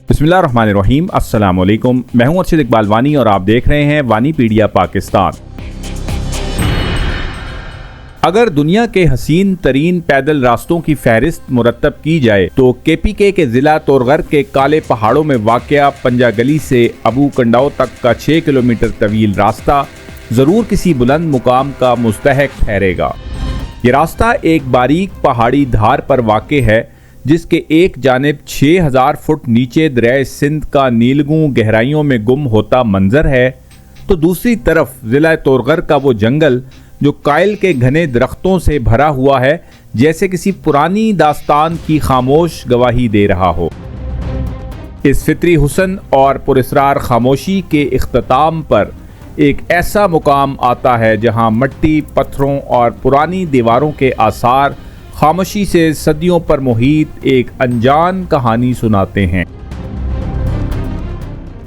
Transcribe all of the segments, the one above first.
बिस्मिल्लाहिर्रहमानिर्रहीम। अस्सलाम वालेकुम। मैं हूं अर्शद इकबाल वानी और आप देख रहे हैं वानीपीडिया पाकिस्तान। अगर दुनिया के हसीन तरीन पैदल रास्तों की फहरिस्त मुरतब की जाए तो KPK के ज़िला तोरगर के काले पहाड़ों में वाक़या पंजा गली से अबू कंडाओ तक का 6 किलोमीटर तवील रास्ता ज़रूर किसी बुलंद मुकाम का मुस्तहक ठहरेगा। ये रास्ता एक बारीक पहाड़ी धार पर वाक़ है जिसके एक जानिब 6000 फुट नीचे दरिया सिंध का नीलगू गहराइयों में गुम होता मंजर है, तो दूसरी तरफ ज़िला तोरगर का वो जंगल जो कायल के घने दरख्तों से भरा हुआ है, जैसे किसी पुरानी दास्तान की खामोश गवाही दे रहा हो। इस फितरी हुस्न और पुरस्रार खामोशी के इख्तिताम पर एक ऐसा मुकाम आता है जहां मट्टी, पत्थरों और पुरानी दीवारों के आसार खामोशी से सदियों पर मुहीत एक अनजान कहानी सुनाते हैं।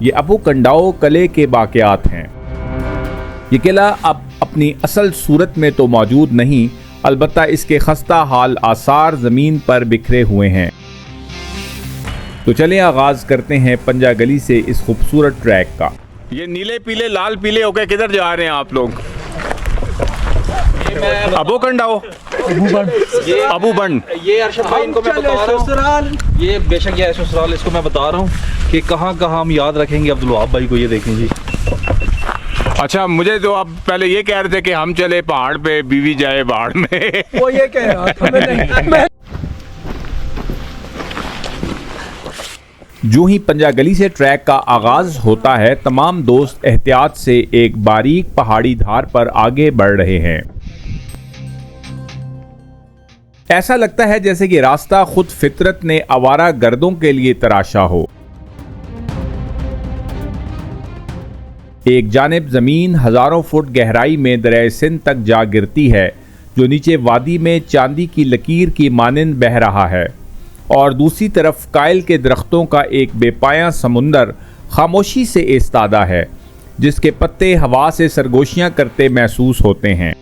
ये अबू कंडाओ किले के वाक़यात हैं। ये किला अब अपनी असल सूरत में तो मौजूद नहीं, अलबत्ता इसके खस्ता हाल आसार ज़मीन पर बिखरे हुए हैं। तो चलें आगाज़ करते हैं पंजा गली से इस खूबसूरत ट्रैक का। ये नीले पीले लाल पीले होकर किधर जा रहे हैं आप लोग? अबू कंडाओ, अबू बंड। ये अरशद भाई इनको मैं बता रहा हूँ, ये बेशक ये ससुराल, इसको मैं बता रहा हूँ कि कहाँ कहाँ हम याद रखेंगे अब्दुल वहाब भाई को। ये देखें जी। अच्छा, मुझे तो आप पहले ये कह रहे थे कि हम चले पहाड़ पे, बीवी जाए पहाड़ में। वो ये कह रहा था। जो ही पंजा गली से ट्रैक का आगाज होता है, तमाम दोस्त एहतियात से एक बारीक पहाड़ी धार पर आगे बढ़ रहे हैं। ऐसा लगता है जैसे कि रास्ता खुद फितरत ने आवारा गर्दों के लिए तराशा हो। एक जानिब जमीन हजारों फुट गहराई में दरिया सिंध तक जा गिरती है, जो नीचे वादी में चांदी की लकीर की मानिंद बह रहा है, और दूसरी तरफ कायल के दरख्तों का एक बेपाया समुंदर खामोशी से इस्तादा है, जिसके पत्ते हवा से सरगोशियां करते महसूस होते हैं।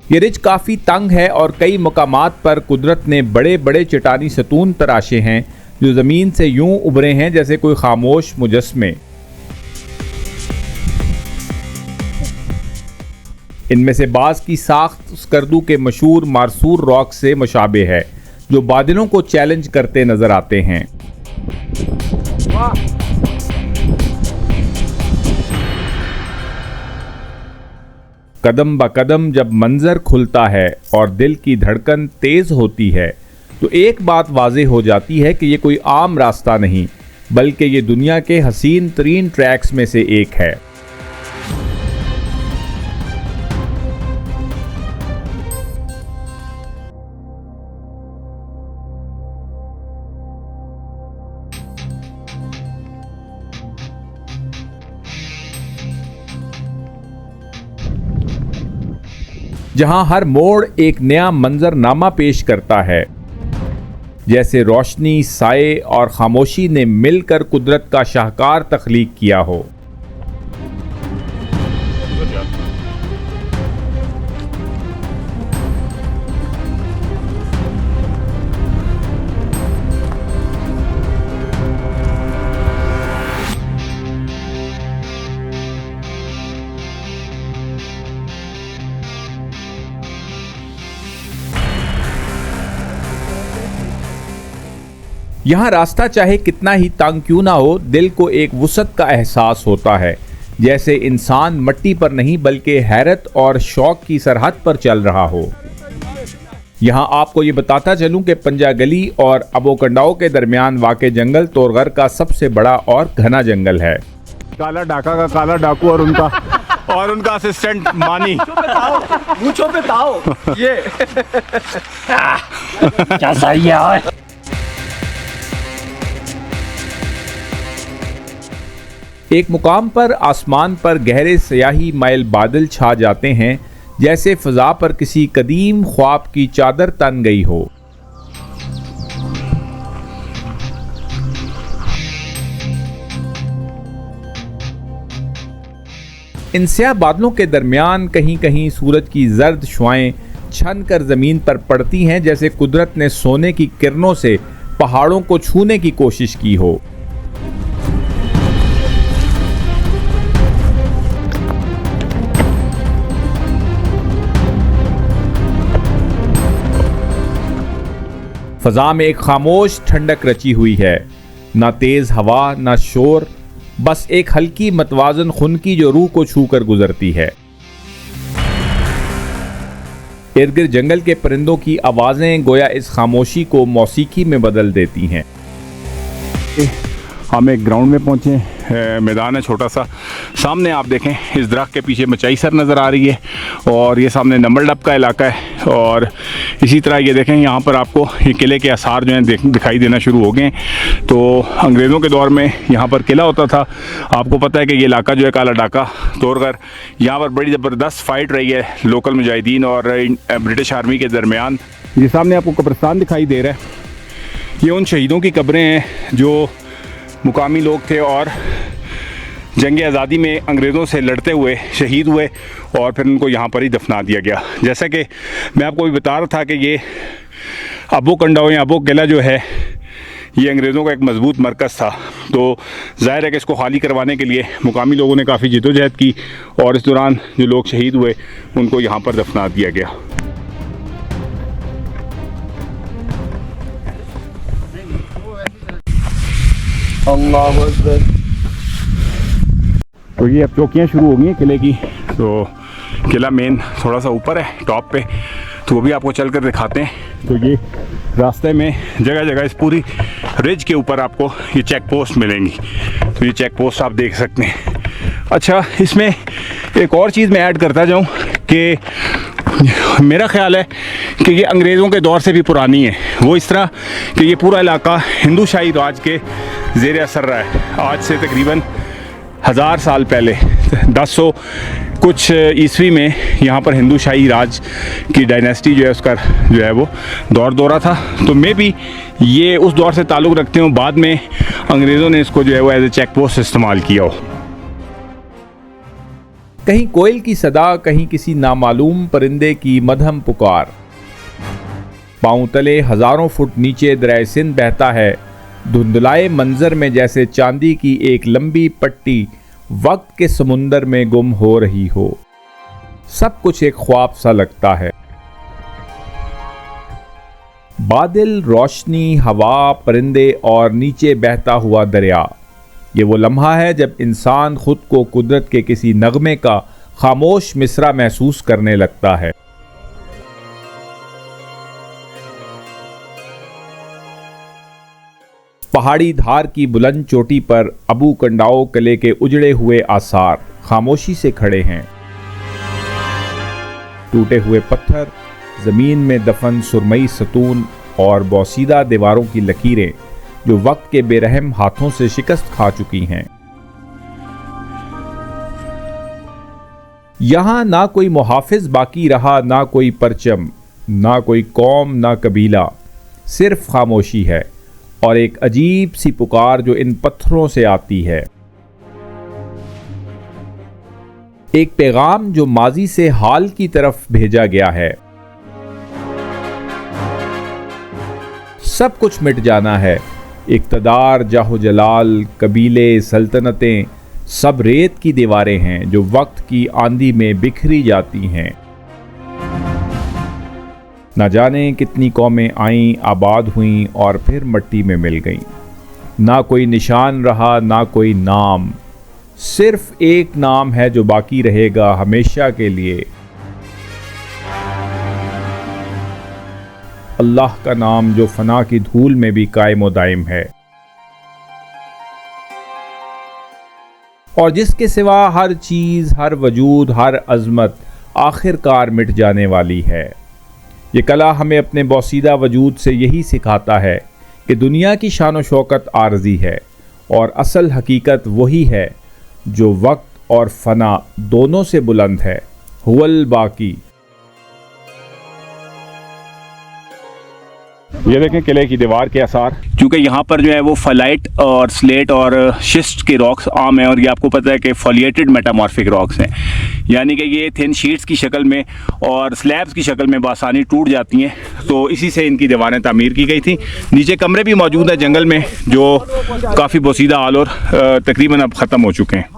ये रिज काफ़ी तंग है और कई मकामात पर कुदरत ने बड़े बड़े चट्टानी सतून तराशे हैं जो ज़मीन से यूं उभरे हैं जैसे कोई खामोश मुजस्मे। इनमें से बाज़ की साख्त स्कर्दू के मशहूर मारसूर रॉक से मुशाबे है, जो बादलों को चैलेंज करते नजर आते हैं। कदम ब कदम जब मंजर खुलता है और दिल की धड़कन तेज होती है, तो एक बात वाज़ेह हो जाती है कि ये कोई आम रास्ता नहीं, बल्कि ये दुनिया के हसीन तरीन ट्रैक्स में से एक है। जहां हर मोड़ एक नया मंजरनामा पेश करता है, जैसे रोशनी, साए और खामोशी ने मिलकर कुदरत का शाहकार तख्लीक किया हो। यहाँ रास्ता चाहे कितना ही तंग क्यों ना हो, दिल को एक वुसअत का एहसास होता है, जैसे इंसान मट्टी पर नहीं बल्कि हैरत और शौक की सरहद पर चल रहा हो। यहाँ आपको ये बताता चलूँ कि पंजा गली और अबू कंडाओ के दरमियान वाक़ जंगल तोरगर का सबसे बड़ा और घना जंगल है। काला डाका का काला डाकू और उनका असिस्टेंट मानी। मुझो पे ताओ ये क्या सही है। एक मुकाम पर आसमान पर गहरे स्याही माइल बादल छा जाते हैं, जैसे फ़ज़ा पर किसी कदीम ख्वाब की चादर तन गई हो। इन स्याह बादलों के दरमियान कहीं कहीं सूरज की जर्द शुआएं छन कर ज़मीन पर पड़ती हैं, जैसे कुदरत ने सोने की किरणों से पहाड़ों को छूने की कोशिश की हो। फ़ज़ा में एक खामोश ठंडक रची हुई है, ना तेज़ हवा ना शोर, बस एक हल्की मतवाज़न खुनकी जो रूह को छू कर गुजरती है। इर्द गिर्द जंगल के परिंदों की आवाज़ें गोया इस खामोशी को मौसीकी में बदल देती हैं। हम एक ग्राउंड में पहुँचे, मैदान है छोटा सा। सामने आप देखें इस दरख्त के पीछे मचाई सर नज़र आ रही है और ये सामने नंबर डब का इलाका है। और इसी तरह ये देखें यहाँ पर आपको ये किले के आसार जो हैं दिखाई देना शुरू हो गए। तो अंग्रेज़ों के दौर में यहाँ पर किला होता था। आपको पता है कि ये इलाका जो है काला डाका तोड़गर, यहाँ पर बड़ी ज़बरदस्त फ़ाइट रही है लोकल मुजाहिदीन और ब्रिटिश आर्मी के दरमियान। ये सामने आपको कब्रिस्तान दिखाई दे रहा है। ये उन शहीदों की कब्रें हैं जो मुकामी लोग थे और जंग आज़ादी में अंग्रेज़ों से लड़ते हुए शहीद हुए और फिर उनको यहाँ पर ही दफना दिया गया। जैसा कि मैं आपको भी बता रहा था कि ये अबू कंडाओ या अबू किला जो है ये अंग्रेज़ों का एक मजबूत मरकज़ था। तो ज़ाहिर है कि इसको खाली करवाने के लिए मुकामी लोगों ने काफ़ी जद्दोजहद की और इस दौरान जो लोग शहीद हुए उनको यहाँ पर दफना दिया गया। तो ये अब चौकियाँ शुरू हो गई हैं किले की। तो किला मेन थोड़ा सा ऊपर है टॉप पे, तो वो भी आपको चल कर दिखाते हैं। तो ये रास्ते में जगह जगह इस पूरी रिज के ऊपर आपको ये चेक पोस्ट मिलेंगी। तो ये चेक पोस्ट आप देख सकते हैं। अच्छा, इसमें एक और चीज़ मैं ऐड करता जाऊँ कि मेरा ख्याल है कि ये अंग्रेज़ों के दौर से भी पुरानी है। वो इस तरह कि ये पूरा इलाका हिंदू शाही राज के ज़ेर असर रहा है। आज से तकरीबन 1000 साल पहले 1000 कुछ ईस्वी में यहाँ पर हिंदू शाही राज की डायनेस्टी जो है उसका जो है वो दौर दौरा था। तो मे भी ये उस दौर से ताल्लुक़ रखते हो, बाद में अंग्रेज़ों ने इसको जो है वो एज ए चेक पोस्ट इस्तेमाल किया हो। कहीं कोयल की सदा, कहीं किसी नामालूम परिंदे की मधम पुकार। पाँव तले हज़ारों फुट नीचे दरिया सिंध बहता है, धुंधलाए मंजर में जैसे चांदी की एक लंबी पट्टी वक्त के समुंदर में गुम हो रही हो। सब कुछ एक ख्वाब सा लगता है। बादल, रोशनी, हवा, परिंदे और नीचे बहता हुआ दरिया। ये वो लम्हा है जब इंसान खुद को कुदरत के किसी नगमे का खामोश मिसरा महसूस करने लगता है। पहाड़ी धार की बुलंद चोटी पर अबू कंडाओ किले के उजड़े हुए आसार खामोशी से खड़े हैं। टूटे हुए पत्थर, जमीन में दफन सुरमई सतून और बोसीदा दीवारों की लकीरें जो वक्त के बेरहम हाथों से शिकस्त खा चुकी हैं। यहां ना कोई मुहाफिज बाकी रहा, ना कोई परचम, ना कोई कौम, ना कबीला, सिर्फ खामोशी है और एक अजीब सी पुकार जो इन पत्थरों से आती है। एक पैगाम जो माजी से हाल की तरफ भेजा गया है। सब कुछ मिट जाना है, इक़्तिदार, जाहो जलाल, कबीले, सल्तनतें, सब रेत की दीवारें हैं जो वक्त की आंधी में बिखरी जाती हैं। न जाने कितनी कौमें आईं, आबाद हुईं और फिर मिट्टी में मिल गईं। ना कोई निशान रहा, ना कोई नाम, सिर्फ एक नाम है जो बाकी रहेगा हमेशा के लिए। अल्लाह का नाम जो फना की धूल में भी कायम दायम है और जिसके सिवा हर चीज़, हर वजूद, हर अज़मत आखिरकार मिट जाने वाली है। ये कला हमें अपने बोसीदा वजूद से यही सिखाता है कि दुनिया की शान व शौकत आर्जी है और असल हकीकत वही है जो वक्त और फना दोनों से बुलंद है। हुवल बाकी। ये देखें किले की दीवार के आसार, क्योंकि यहाँ पर जो है वो फलाइट और स्लेट और शिस्ट के रॉक्स आम हैं, और ये आपको पता है कि फॉलिएटेड मेटामॉर्फिक रॉक्स हैं, यानी कि ये थिन शीट्स की शक्ल में और स्लैब्स की शक्ल में बासानी टूट जाती हैं। तो इसी से इनकी दीवारें तामीर की गई थी। नीचे कमरे भी मौजूद हैं जंगल में जो काफ़ी बोसीदा हाल और तकरीबन अब ख़त्म हो चुके हैं।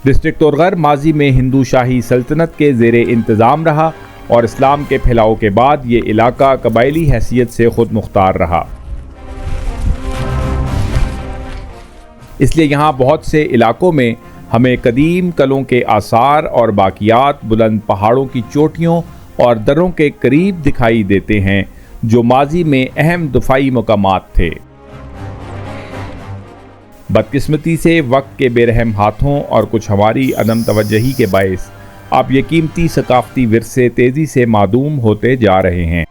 डिस्ट्रिक्ट तोरगर माजी में हिंदू शाही सल्तनत के ज़ेरे इंतज़ाम रहा और इस्लाम के फैलाव के बाद ये इलाका कबायली हैसियत से खुद मुख्तार रहा। इसलिए यहाँ बहुत से इलाकों में हमें कदीम कलों के आसार और बाकियात बुलंद पहाड़ों की चोटियों और दर्रों के करीब दिखाई देते हैं जो माजी में अहम दफाई मकामात थे। बदकिस्मती से वक्त के बेरहम हाथों और कुछ हमारी अदम तवज्जही के बायस अब ये कीमती सकाफती विरसे तेज़ी से मादूम होते जा रहे हैं।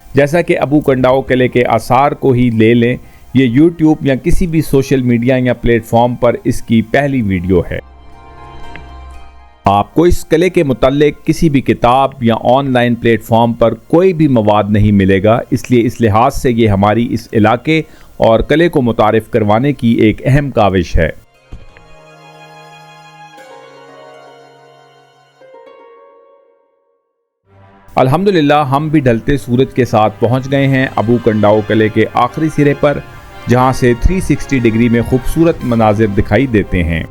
जैसा कि अबू कंडाओ किले के आसार को ही ले लें, ये यूट्यूब या किसी भी सोशल मीडिया या प्लेटफॉर्म पर इसकी पहली वीडियो है। आपको इस किले के मुताल्लिक किसी भी किताब या ऑनलाइन प्लेटफॉर्म पर कोई भी मवाद नहीं मिलेगा, इसलिए इस लिहाज से ये हमारी इस इलाके और किले को मुतारिफ करवाने की एक अहम काविश है। अल्हम्दुलिल्लाह हम भी ढलते सूरज के साथ पहुंच गए हैं अबू कंडाओ किले के आखिरी सिरे पर, जहां से 360 डिग्री में खूबसूरत मनाजिर दिखाई देते हैं।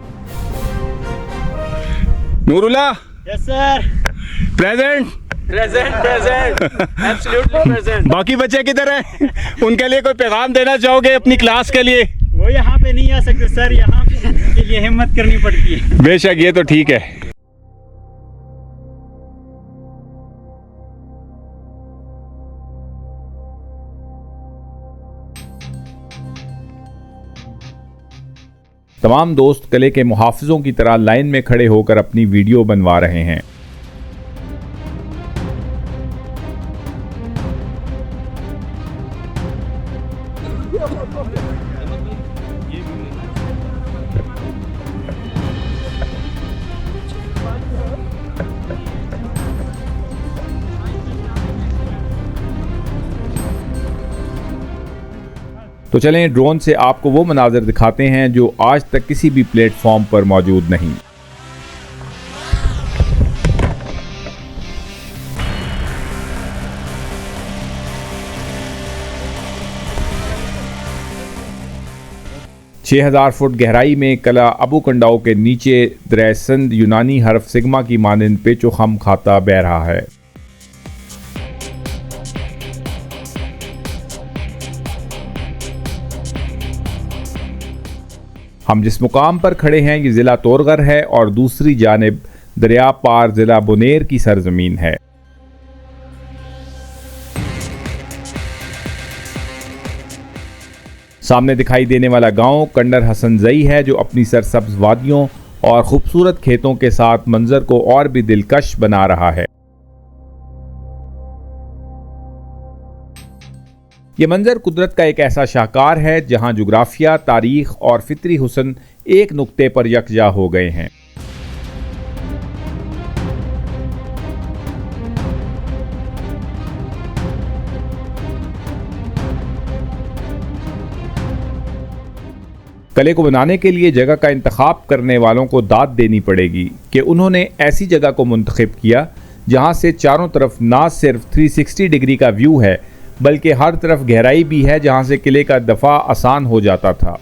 Noorullah, yes sir, present absolutely present. बाकी बच्चे किधर हैं? उनके लिए कोई पैगाम देना चाहोगे अपनी क्लास के लिए? वो यहाँ पे नहीं आ सकते सर, यहाँ के लिए हिम्मत करनी पड़ती है। बेशक, ये तो ठीक है। तमाम दोस्त किले के मुहाफिजों की तरह लाइन में खड़े होकर अपनी वीडियो बनवा रहे हैं। तो चलें ड्रोन से आपको वो मनाज़िर दिखाते हैं जो आज तक किसी भी प्लेटफॉर्म पर मौजूद नहीं। छः 1000 फुट गहराई में कला अबू कंडाओ के नीचे दरिया सिंध यूनानी हर्फ सिग्मा की मानंद पेचो खम खाता बह रहा है। हम जिस मुकाम पर खड़े हैं ये ज़िला तोरगर है और दूसरी जानिब दरिया पार ज़िला बुनेर की सरजमीन है। सामने दिखाई देने वाला गांव कंडर हसन जई है जो अपनी सरसब्ज वादियों और खूबसूरत खेतों के साथ मंजर को और भी दिलकश बना रहा है। ये मंजर कुदरत का एक ऐसा शाहकार है जहां जुग्राफिया, तारीख और फितरी हुस्न एक नुक्ते पर यकजा हो गए हैं। किले को बनाने के लिए जगह का इंतखाब करने वालों को दाद देनी पड़ेगी कि उन्होंने ऐसी जगह को मुंतखब किया जहां से चारों तरफ ना सिर्फ 360 डिग्री का व्यू है बल्कि हर तरफ गहराई भी है जहां से किले का दफा आसान हो जाता था।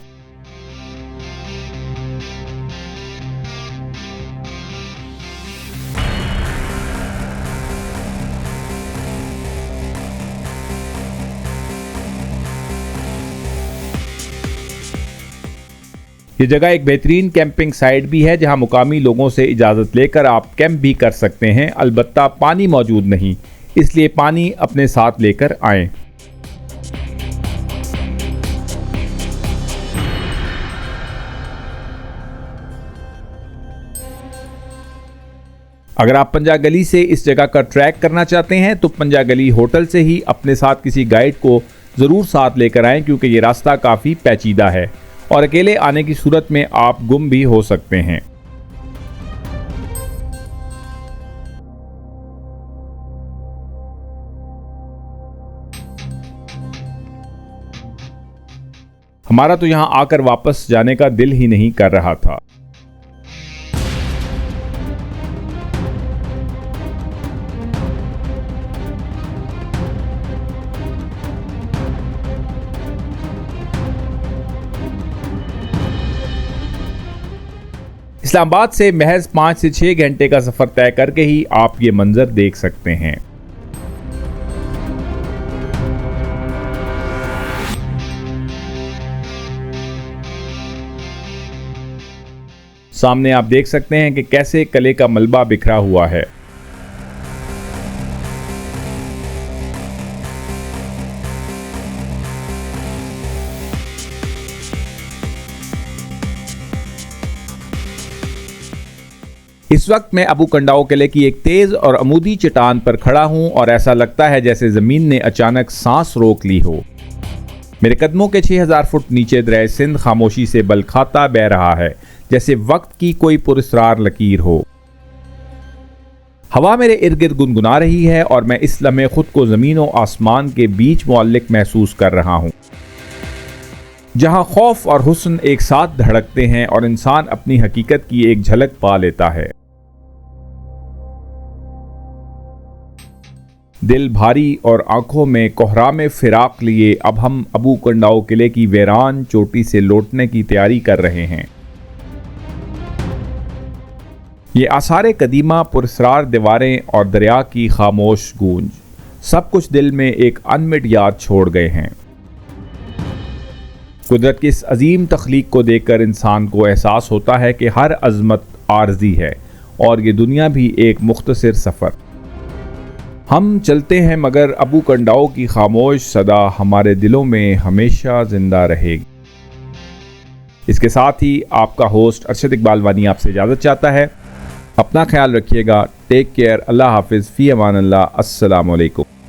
ये जगह एक बेहतरीन कैंपिंग साइट भी है जहां मुकामी लोगों से इजाज़त लेकर आप कैंप भी कर सकते हैं। अलबत्ता पानी मौजूद नहीं, इसलिए पानी अपने साथ लेकर आएं। अगर आप पंजा गली से इस जगह का ट्रैक करना चाहते हैं तो पंजा गली होटल से ही अपने साथ किसी गाइड को ज़रूर साथ लेकर आएं क्योंकि ये रास्ता काफ़ी पेचीदा है और अकेले आने की सूरत में आप गुम भी हो सकते हैं। हमारा तो यहां आकर वापस जाने का दिल ही नहीं कर रहा था। इस्लामाबाद से महज 5 से 6 घंटे का सफर तय करके ही आप ये मंजर देख सकते हैं। सामने आप देख सकते हैं कि कैसे कले का मलबा बिखरा हुआ है। इस वक्त मैं अबू कंडाओ किले की एक तेज और अमूदी चट्टान पर खड़ा हूं और ऐसा लगता है जैसे जमीन ने अचानक सांस रोक ली हो। मेरे कदमों के 6000 फुट नीचे दरिया सिंध खामोशी से बल खाता बह रहा है, जैसे वक्त की कोई पुरस्रार लकीर हो। हवा मेरे इर्द गिर्द गुनगुना रही है और मैं इस लम्हे खुद को ज़मीन और आसमान के बीच मुअल्लिक महसूस कर रहा हूँ, जहाँ खौफ और हुस्न एक साथ धड़कते हैं और इंसान अपनी हकीकत की एक झलक पा लेता है। दिल भारी और आंखों में कोहराम फिराक लिए अब हम अबू कंडाओ किले की वीरान चोटी से लौटने की तैयारी कर रहे हैं। ये आसारे कदीमा, पुरस्रार दीवारें और दरिया की खामोश गूंज, सब कुछ दिल में एक अनमिट याद छोड़ गए हैं। कुदरत की इस अजीम तख्लीक को देखकर इंसान को एहसास होता है कि हर अज़मत आर्जी है और ये दुनिया भी एक मुख्तसर सफ़र। हम चलते हैं मगर अबू कंडाओ की खामोश सदा हमारे दिलों में हमेशा जिंदा रहेगी। इसके साथ ही आपका होस्ट अरशद इकबाल वानी आपसे इजाज़त चाहता है। अपना ख्याल रखिएगा। Take care. अल्लाह हाफिज़। फ़ी अमान अल्लाह। अस्सलामु अलैकुम।